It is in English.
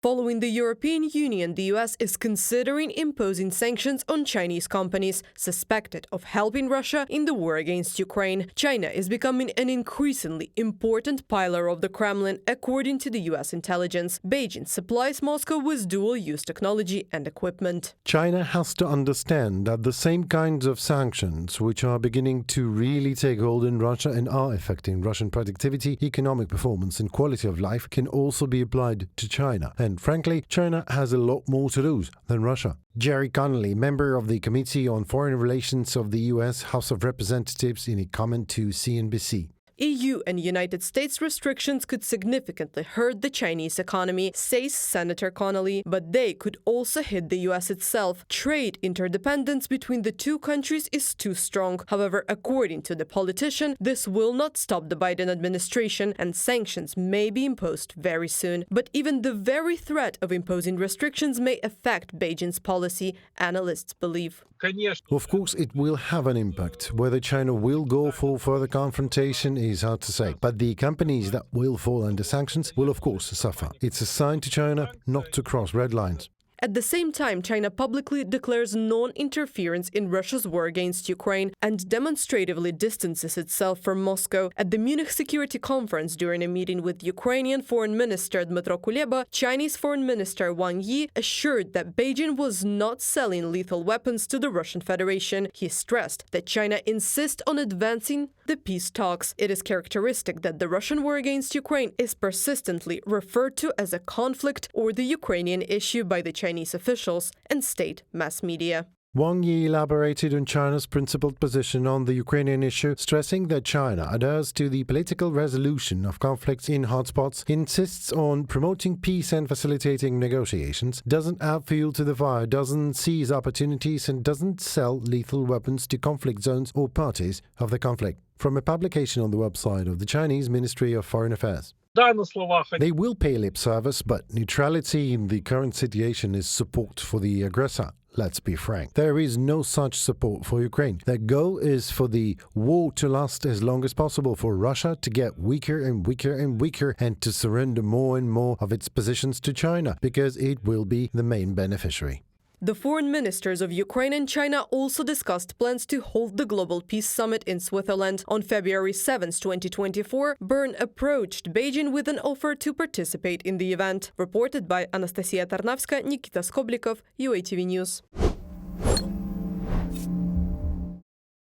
Following the European Union, the US is considering imposing sanctions on Chinese companies suspected of helping Russia in the war against Ukraine. China is becoming an increasingly important pillar of the Kremlin, according to the US intelligence. Beijing supplies Moscow with dual-use technology and equipment. China has to understand that the same kinds of sanctions, which are beginning to really take hold in Russia and are affecting Russian productivity, economic performance and quality of life, can also be applied to China. And frankly, China has a lot more to lose than Russia. Jerry Connolly, member of the Committee on Foreign Relations of the U.S. House of Representatives, in a comment to CNBC. EU and United States restrictions could significantly hurt the Chinese economy, says Senator Connolly, but they could also hit the US itself. Trade interdependence between the two countries is too strong. However, according to the politician, this will not stop the Biden administration and sanctions may be imposed very soon. But even the very threat of imposing restrictions may affect Beijing's policy, analysts believe. Of course, it will have an impact. Whether China will go for further confrontation is hard to say. But the companies that will fall under sanctions will, of course, suffer. It's a sign to China not to cross red lines. At the same time, China publicly declares non-interference in Russia's war against Ukraine and demonstratively distances itself from Moscow. At the Munich Security Conference during a meeting with Ukrainian Foreign Minister Dmytro Kuleba, Chinese Foreign Minister Wang Yi assured that Beijing was not selling lethal weapons to the Russian Federation. He stressed that China insists on advancing the peace talks. It is characteristic that the Russian war against Ukraine is persistently referred to as a conflict or the Ukrainian issue by the Chinese officials and state mass media. Wang Yi elaborated on China's principled position on the Ukrainian issue, stressing that China adheres to the political resolution of conflicts in hotspots, insists on promoting peace and facilitating negotiations, doesn't add fuel to the fire, doesn't seize opportunities, and doesn't sell lethal weapons to conflict zones or parties of the conflict. From a publication on the website of the Chinese Ministry of Foreign Affairs. They will pay lip service, but neutrality in the current situation is support for the aggressor. Let's be frank. There is no such support for Ukraine. Their goal is for the war to last as long as possible, for Russia to get weaker and weaker and weaker, and to surrender more and more of its positions to China, because it will be the main beneficiary. The foreign ministers of Ukraine and China also discussed plans to hold the Global Peace Summit in Switzerland. On February 7, 2024, Bern approached Beijing with an offer to participate in the event. Reported by Anastasia Tarnavska, Nikita Skoblikov, UATV News.